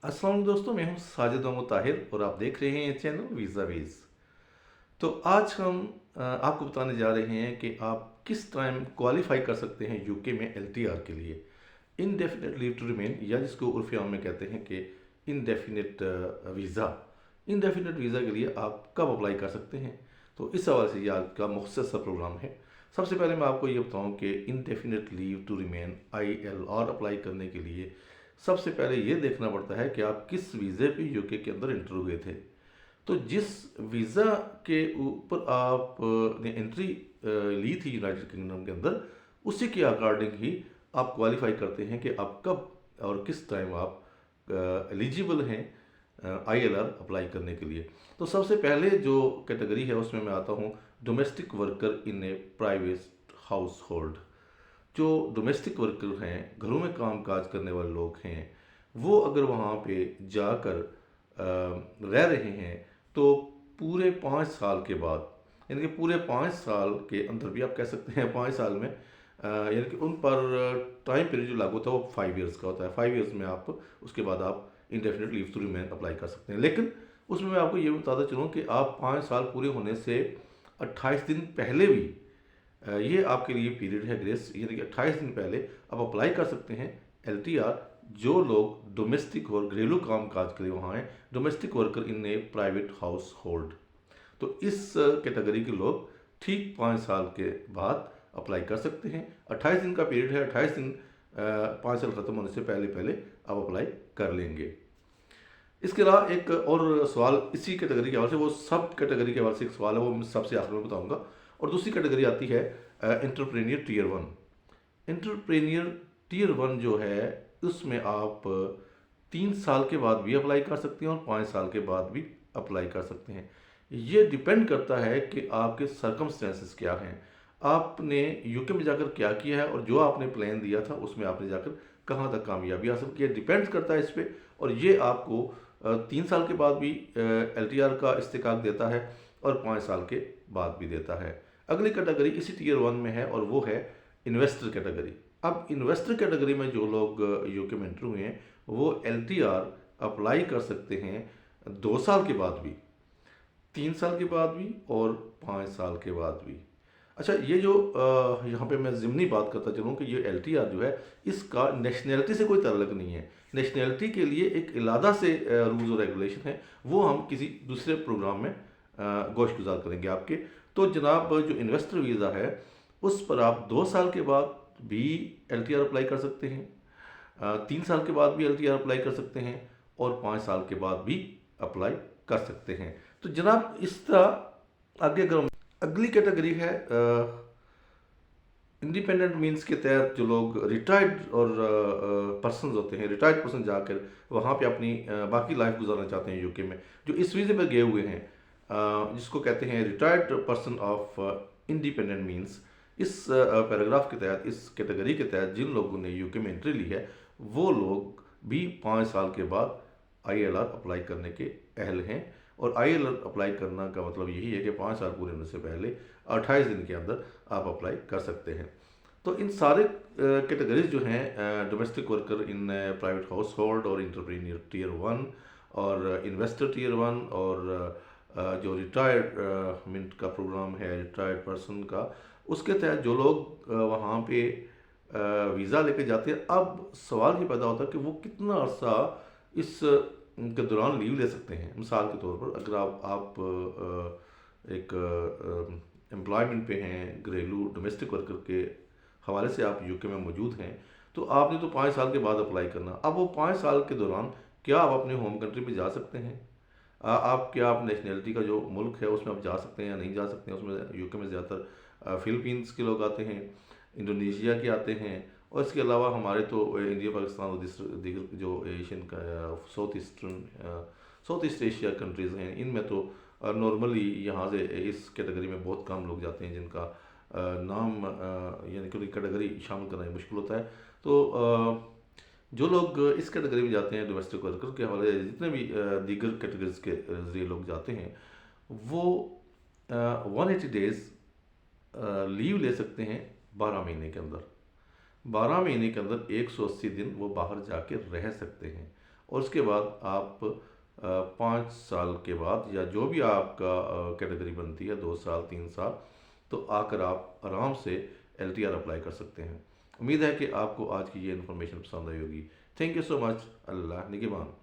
अस्सलाम वालेकुम दोस्तों, मैं हूं साजिद मोहम्मद ताहिर और आप देख रहे हैं ये चैनल वीज़ा वीज़। तो आज हम आपको बताने जा रहे हैं कि आप किस टाइम क्वालिफाई कर सकते हैं यूके में एलटीआर के लिए, इनडेफिनेट लीव टू रिमेन, या जिसको उर्फ़ी आम में कहते हैं कि इनडेफिनेट वीज़ा। इनडेफिनेट वीज़ा के लिए आप कब अप्लाई कर सकते हैं, तो इस हवाले से ये आज का मुख्तसर सा प्रोग्राम है। सबसे पहले मैं आपको ये बताऊं कि indefinite leave to remain ILR apply करने के लिए सबसे पहले ये देखना पड़ता है कि आप किस वीज़े पे यूके के अंदर इंटर हुए थे। तो जिस वीज़ा के ऊपर आप ने एंट्री ली थी यूनाइटेड किंगडम के अंदर, उसी के अकॉर्डिंग ही आप क्वालिफाई करते हैं कि आप कब और किस टाइम आप एलिजिबल हैं ILR अप्लाई करने के लिए। तो सबसे पहले जो कैटेगरी है उसमें मैं आता हूँ, domestic worker in A private house hold. जो डोमेस्टिक वर्कर हैं, घरों में काम काज करने वाले लोग हैं, वो अगर वहाँ पे जाकर रह रहे हैं तो पूरे 5 साल के बाद, यानी कि पूरे 5 साल के अंदर भी आप कह सकते हैं 5 साल में, यानी कि उन पर टाइम पीरियड जो लागू होता है वो 5 ईयर्स का होता है। 5 ईयर्स में आप उसके बाद आप indefinite leave to remain apply कर सकते हैं। लेकिन उसमें मैं आपको ये बताता चलूँ कि आप 5 साल पूरे होने से 28 दिन पहले भी ये आपके लिए पीरियड है ग्रेस, यानी कि 28 दिन पहले आप अप्लाई कर सकते हैं LTR। जो लोग डोमेस्टिक और घरेलू काम काज के लिए वहाँ हैं, domestic worker in A private house hold, तो इस कैटेगरी के लोग ठीक 5 साल के बाद अप्लाई कर सकते हैं। 28 दिन का पीरियड है, 28 दिन 5 साल ख़त्म होने से पहले पहले आप अप्लाई कर लेंगे। इसके अलावा एक और सवाल इसी कैटेगरी के हवाले से, वो सब कैटेगरी के हवाले से एक सवाल है, वो मैं सबसे आखिर में बताऊंगा। और दूसरी कैटेगरी आती है एंटरप्रेन्योर टीयर 1। एंटरप्रेन्योर टीयर 1 जो है, उसमें आप 3 साल के बाद भी अप्लाई कर सकते हैं और 5 साल के बाद भी अप्लाई कर सकते हैं। ये डिपेंड करता है कि आपके सर्कमस्टेंसेस क्या हैं, आपने यूके में जाकर क्या किया है, और जो आपने प्लान दिया था उसमें आपने जाकर कहाँ तक कामयाबी हासिल की है, डिपेंड्स करता है इस पर। और ये आपको 3 साल के बाद भी LTR का इस्तेकाक देता है और 5 साल के बाद भी देता है। अगली कैटेगरी इसी टीयर 1 में है और वो है इन्वेस्टर कैटेगरी। अब इन्वेस्टर कैटेगरी में जो लोग यूके में एंटर हुए हैं, वो LTR अप्लाई कर सकते हैं 2 साल के बाद भी, 3 साल के बाद भी और 5 साल के बाद भी। अच्छा, ये जो यहाँ पे मैं ज़िमनी बात करता चलूँ कि ये LTR जो है, इसका नेशनैलिटी से कोई ताल्लुक नहीं है। नेशनैलिटी के लिए एक इलादा से रूल्स और रेगुलेशन है, वो हम किसी दूसरे प्रोग्राम में गोश गुजार करेंगे आपके। तो जनाब, जो इन्वेस्टर वीज़ा है उस पर आप 2 साल के बाद भी LTR अप्लाई कर सकते हैं, 3 साल के बाद भी LTR अप्लाई कर सकते हैं और 5 साल के बाद भी अप्लाई कर सकते हैं। तो जनाब, इस तरह आगे अगर अगली कैटेगरी है इंडिपेंडेंट मीन्स के तहत, जो लोग रिटायर्ड और पर्सन होते हैं, रिटायर्ड पर्सन जाकर वहाँ पे अपनी बाकी लाइफ गुजारना चाहते हैं यूके में, जो इस वीज़े पर गए हुए हैं, जिसको कहते हैं retired person of independent means. इस पैराग्राफ के तहत, इस कैटेगरी के तहत जिन लोगों ने यूके में एंट्री ली है, वो लोग भी 5 साल के बाद ILR अप्लाई करने के अहल हैं। और ILR अप्लाई करना का मतलब यही है कि 5 साल पूरे होने से पहले 28 दिन के अंदर आप अप्लाई कर सकते हैं। तो इन सारे कैटेगरीज जो हैं, domestic worker in private house hold और इंटरप्रीनियर टीयर 1 और इन्वेस्टर टीयर 1 और जो रिटायरमेंट का प्रोग्राम है रिटायर्ड पर्सन का, उसके तहत जो लोग वहाँ पे वीज़ा लेके जाते हैं, अब सवाल ये पैदा होता है कि वो कितना अर्सा इस के दौरान लीव ले सकते हैं। मिसाल के तौर पर, अगर आप एक एम्प्लॉयमेंट पे हैं, घरेलू डोमेस्टिक वर्कर के हवाले से आप यूके में मौजूद हैं, तो आपने तो 5 साल के बाद अप्लाई करना। अब वो 5 साल के दौरान क्या आप अपने होम कंट्री में जा सकते हैं? आप क्या, आप नेशनैलिटी का जो मुल्क है उसमें आप जा सकते हैं या नहीं जा सकते हैं? उसमें यूके में ज़्यादातर फिलीपींस के लोग आते हैं, इंडोनेशिया के आते हैं, और इसके अलावा हमारे तो इंडिया, पाकिस्तान और दीगर जो एशियन का साउथ ईस्ट एशिया कंट्रीज़ हैं, इनमें तो नॉर्मली यहाँ से इस कैटेगरी में बहुत कम लोग जाते हैं जिनका नाम यानी कि कैटेगरी शामिल करना मुश्किल होता है। तो जो लोग इस कैटेगरी में जाते हैं, डोमेस्टिक वर्कर के हवाले से जितने भी दीगर कैटेगरीज के ज़रिए लोग जाते हैं, वो 180 डेज़ लीव ले सकते हैं 12 महीने के अंदर। 12 महीने के अंदर 180 दिन वो बाहर जाके रह सकते हैं। और उसके बाद आप 5 साल के बाद या जो भी आपका कैटेगरी बनती है, 2 साल 3 साल, तो आकर आप आराम से LTR अप्लाई कर सकते हैं। उम्मीद है कि आपको आज की ये इन्फॉर्मेशन पसंद आई होगी। Thank you so much. Allah निगहबान।